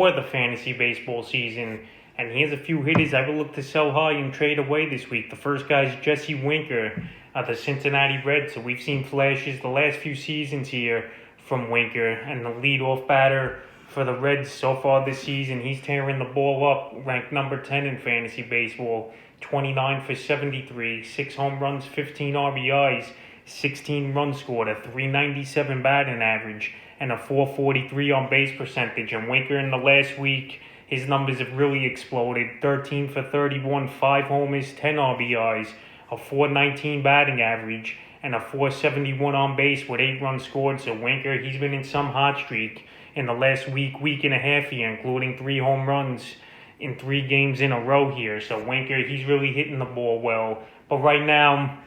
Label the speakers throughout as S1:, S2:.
S1: for the fantasy baseball season. And here's a few hitters I will look to sell high and trade away this week. The first guy is Jesse Winker of the Cincinnati Reds. So we've seen flashes the last few seasons here from Winker, and the leadoff batter for the Reds so far this season. He's tearing the ball up, ranked number 10 in fantasy baseball, 29 for 73, 6 home runs, 15 RBIs, 16 runs scored, a 397 batting average, and a 443 on base percentage. And Winker in the last week, his numbers have really exploded. 13 for 31, 5 homers, 10 RBIs, a 419 batting average, and a 471 on base with 8 runs scored. So Winker, he's been in some hot streak in the last week and a half here, including 3 home runs in 3 games in a row here. So Winker, he's really hitting the ball well. But right now,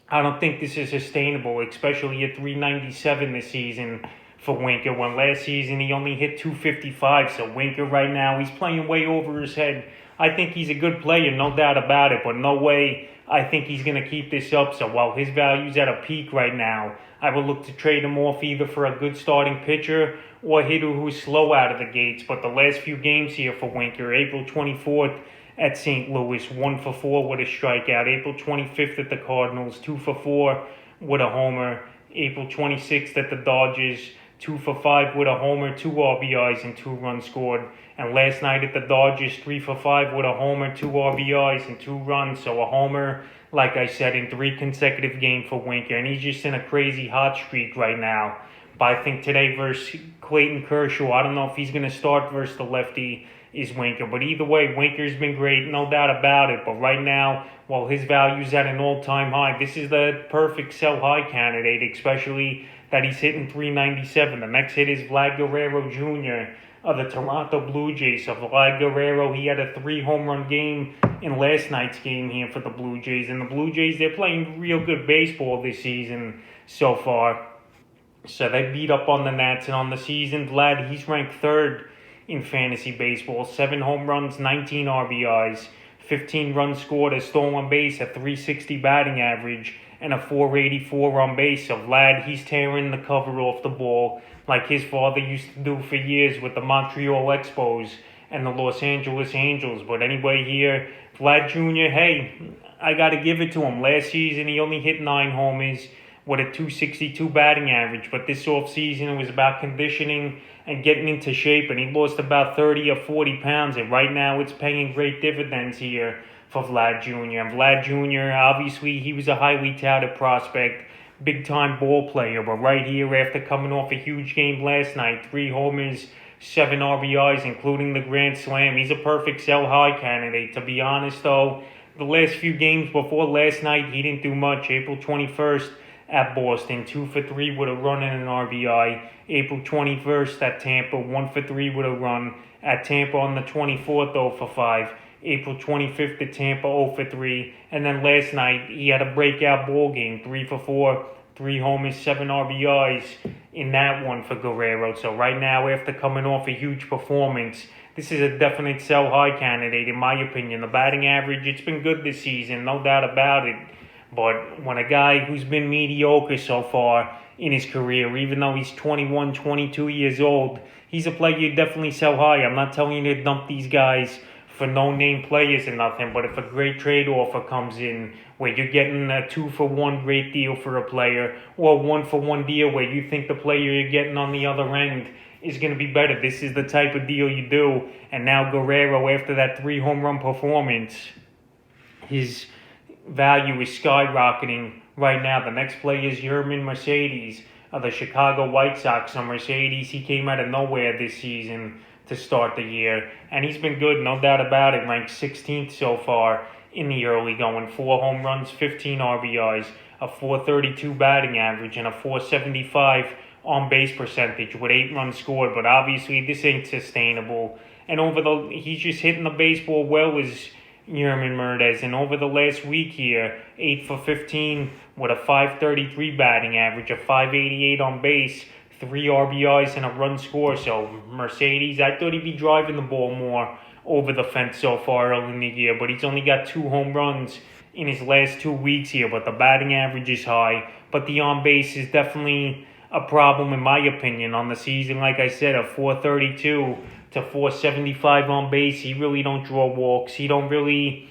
S1: I don't think this is sustainable, especially at 397 this season for Winker, when last season he only hit 255. So Winker right now, he's playing way over his head. I think he's a good player, no doubt about it, but no way I think he's going to keep this up. So while his value's at a peak right now, I will look to trade him off either for a good starting pitcher or a hitter who's slow out of the gates. But the last few games here for Winker, April 24th at St. Louis, 1 for 4 with a strikeout. April 25th at the Cardinals, 2 for 4 with a homer. April 26th at the Dodgers, 2 for 5 with a homer, 2 RBIs, and 2 runs scored. And last night at the Dodgers, 3 for 5 with a homer, 2 RBIs, and 2 runs. So a homer, like I said, in 3 consecutive games for Winker. And he's just in a crazy hot streak right now. But I think today versus Clayton Kershaw, I don't know if he's going to start versus the lefty, is Winker. But either way, Winker's been great, no doubt about it. But right now, while his value's at an all-time high, this is the perfect sell-high candidate, especially that he's hitting 397. The next hit is Vlad Guerrero Jr. of the Toronto Blue Jays. So Vlad Guerrero, he had a 3 home run game in last night's game here for the Blue Jays. And the Blue Jays, they're playing real good baseball this season so far. So they beat up on the Nats. And on the season, Vlad, he's ranked 3rd in fantasy baseball. 7 home runs, 19 RBIs, 15 runs scored, a stolen base, a 360 batting average, and a 484 on base. So Vlad, he's tearing the cover off the ball like his father used to do for years with the Montreal Expos and the Los Angeles Angels. But anyway here, Vlad Jr., hey, I got to give it to him. Last season, he only hit 9 homers with a 262 batting average. But this offseason, it was about conditioning and getting into shape. And he lost about 30 or 40 pounds. And right now, it's paying great dividends here for Vlad Jr. And Vlad Jr., obviously, he was a highly touted prospect, big-time ball player. But right here, after coming off a huge game last night, 3 homers, 7 RBIs, including the grand slam, he's a perfect sell-high candidate. To be honest, though, the last few games before last night, he didn't do much. April 21st at Boston, 2 for 3 with a run and an RBI. April 21st at Tampa, 1 for 3 with a run. At Tampa on the 24th, 0 for 5. April 25th at Tampa, 0 for 3. And then last night, he had a breakout ball game, 3 for 4, 3 homers, 7 RBIs in that one for Guerrero. So right now, after coming off a huge performance, this is a definite sell-high candidate, in my opinion. The batting average, it's been good this season, no doubt about it. But when a guy who's been mediocre so far in his career, even though he's 21, 22 years old, he's a player you definitely sell high. I'm not telling you to dump these guys for no-name players and nothing, but if a great trade offer comes in where you're getting a 2-for-1 great deal for a player, or a 1-for-1 deal where you think the player you're getting on the other end is going to be better, this is the type of deal you do. And now Guerrero, after that 3 home run performance, his value is skyrocketing right now. The next player is Yerman Mercedes of the Chicago White Sox. So Mercedes, he came out of nowhere this season to start the year, and he's been good, no doubt about it. Ranked 16th so far in the early going. 4 home runs, 15 RBIs, a 432 batting average, and a 475 on base percentage with 8 runs scored. But obviously, this ain't sustainable. And he's just hitting the baseball well as Yerman Mercedes. And over the last week here, 8 for 15 with a 533 batting average, a 588 on base, 3 RBIs and a run score. So Mercedes, I thought he'd be driving the ball more over the fence so far early in the year, but he's only got 2 home runs in his last 2 weeks here. But the batting average is high, but the on base is definitely a problem in my opinion on the season. Like I said, a 432 to 475 on base. He really don't draw walks. He don't really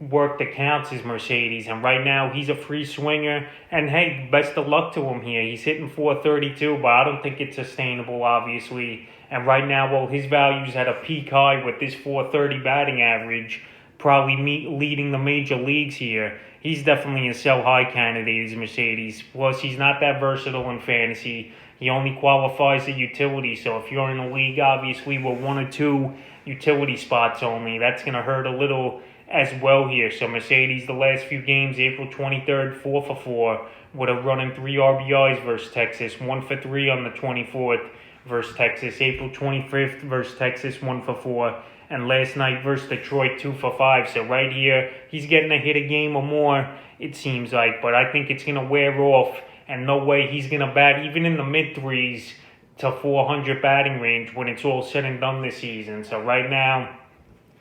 S1: work that counts as Mercedes, and right now he's a free swinger, and hey, best of luck to him here. He's hitting 432, but I don't think it's sustainable, obviously. And right now, well, his value's at a peak high with this 430 batting average, probably leading the major leagues here. He's definitely a sell high candidate as Mercedes. Plus, he's not that versatile in fantasy. He only qualifies at utility, so if you're in a league, obviously, with one or two utility spots only, that's going to hurt a little as well here. So Mercedes, the last few games, April 23rd, 4 for 4, with a run and 3 RBIs versus Texas, 1 for 3 on the 24th versus Texas, April 25th versus Texas, 1 for 4, and last night versus Detroit, 2 for 5. So right here, he's getting a hit a game or more, it seems like, but I think it's going to wear off, and no way he's going to bat even in the mid-threes to 400 batting range when it's all said and done this season. So right now,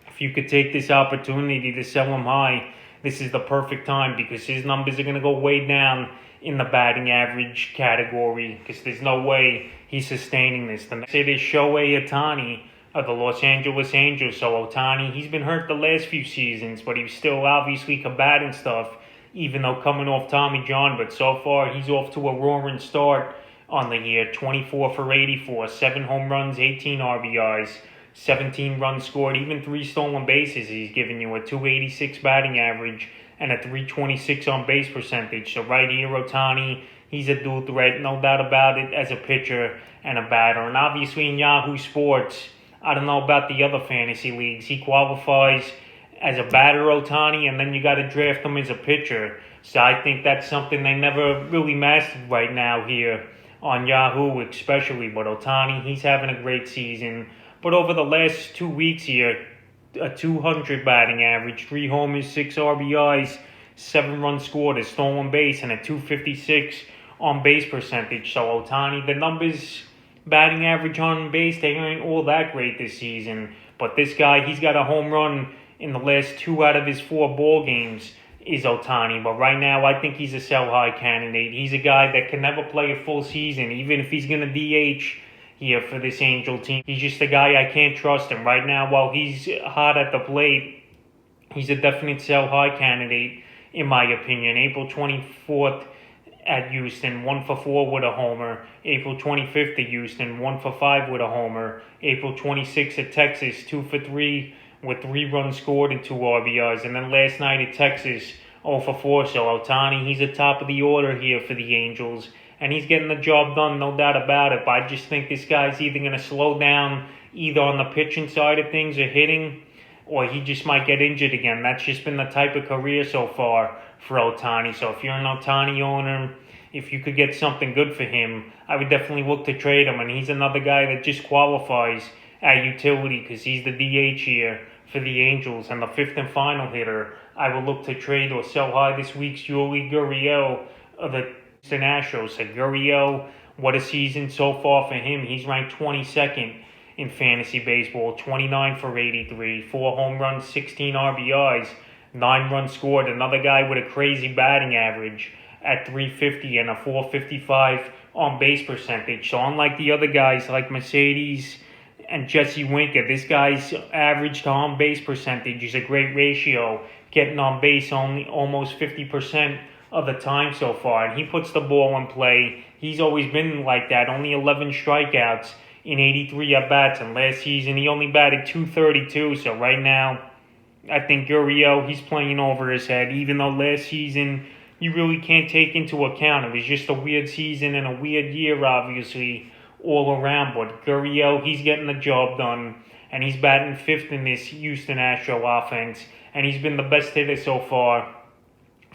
S1: if you could take this opportunity to sell him high, this is the perfect time, because his numbers are going to go way down in the batting average category, because there's no way he's sustaining this. The next hit is Shohei Ohtani of the Los Angeles Angels. So Ohtani, he's been hurt the last few seasons, but he's still obviously combating stuff, even though coming off Tommy John. But so far, he's off to a roaring start on the year. 24 for 84, 7 home runs, 18 RBIs, 17 runs scored, even 3 stolen bases. He's giving you a 286 batting average and a 326 on base percentage. So right here, Ohtani, he's a dual threat, no doubt about it, as a pitcher and a batter. And obviously in Yahoo Sports, I don't know about the other fantasy leagues, he qualifies as a batter, Ohtani, and then you got to draft him as a pitcher. So I think that's something they never really mastered right now here on Yahoo especially. But Ohtani, he's having a great season. But over the last 2 weeks here, a 200 batting average, 3 homers, 6 RBIs, 7 runs scored, a stolen base, and a 256 on base percentage. So Ohtani, the numbers, batting average on base, they aren't all that great this season. But this guy, he's got a home run in the last 2 out of his 4 ball games, is Ohtani. But right now, I think he's a sell-high candidate. He's a guy that can never play a full season, even if he's going to DH here for this Angel team. He's just a guy I can't trust him. Right now, while he's hot at the plate, he's a definite sell-high candidate, in my opinion. April 24th at Houston, 1 for 4 with a homer. April 25th at Houston, 1 for 5 with a homer. April 26th at Texas, 2 for 3 with 3 runs scored and 2 RBIs. And then last night at Texas, 0 for 4. So Ohtani, he's at top of the order here for the Angels, and he's getting the job done, no doubt about it. But I just think this guy's either going to slow down either on the pitching side of things or hitting, or he just might get injured again. That's just been the type of career so far for Ohtani. So if you're an Ohtani owner, if you could get something good for him, I would definitely look to trade him. And he's another guy that just qualifies at utility, because he's the DH here for the Angels. And the 5th and final hitter I will look to trade or sell high this week's Yuli Guriel of the Astros. So Guriel, what a season so far for him. He's ranked 22nd in fantasy baseball, 29 for 83, 4 home runs, 16 RBIs, 9 runs scored. Another guy with a crazy batting average at 350 and a 455 on base percentage. So unlike the other guys like Mercedes and Jesse Winker, this guy's average to on base percentage is a great ratio, getting on base only almost 50% of the time so far, and he puts the ball in play. He's always been like that, only 11 strikeouts in 83 at-bats, and last season he only batted .232, so right now I think Gurriel, he's playing over his head, even though last season you really can't take into account. It was just a weird season and a weird year, obviously, all around, but Gurriel, he's getting the job done, and he's batting 5th in this Houston Astro offense, and he's been the best hitter so far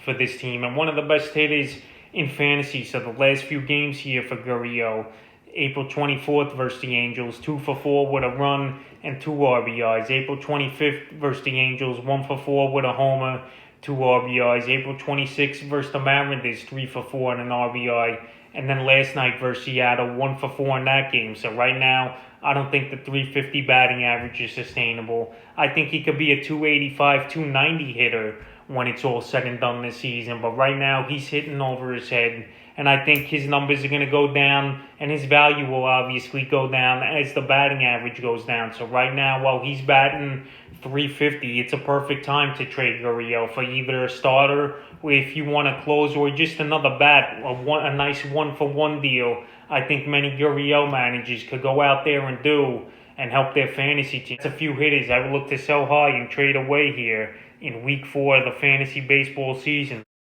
S1: for this team, and one of the best hitters in fantasy. So the last few games here for Gurriel, April 24th versus the Angels, 2 for 4 with a run and 2 RBIs. April 25th versus the Angels, 1 for 4 with a homer, 2 RBIs. April 26th versus the Mariners, 3 for 4 and an RBI. And then last night versus Seattle, 1 for 4 in that game. So right now, I don't think the 350 batting average is sustainable. I think he could be a 285, 290 hitter when it's all said and done this season. But right now, he's hitting over his head, and I think his numbers are going to go down, and his value will obviously go down as the batting average goes down. So right now, while he's batting 350, it's a perfect time to trade Guriel for either a starter, or if you want to close, or just another bat, a nice one-for-one deal. I think many Guriel managers could go out there and do and help their fantasy team. That's a few hitters I would look to sell high and trade away here in week 4 of the fantasy baseball season.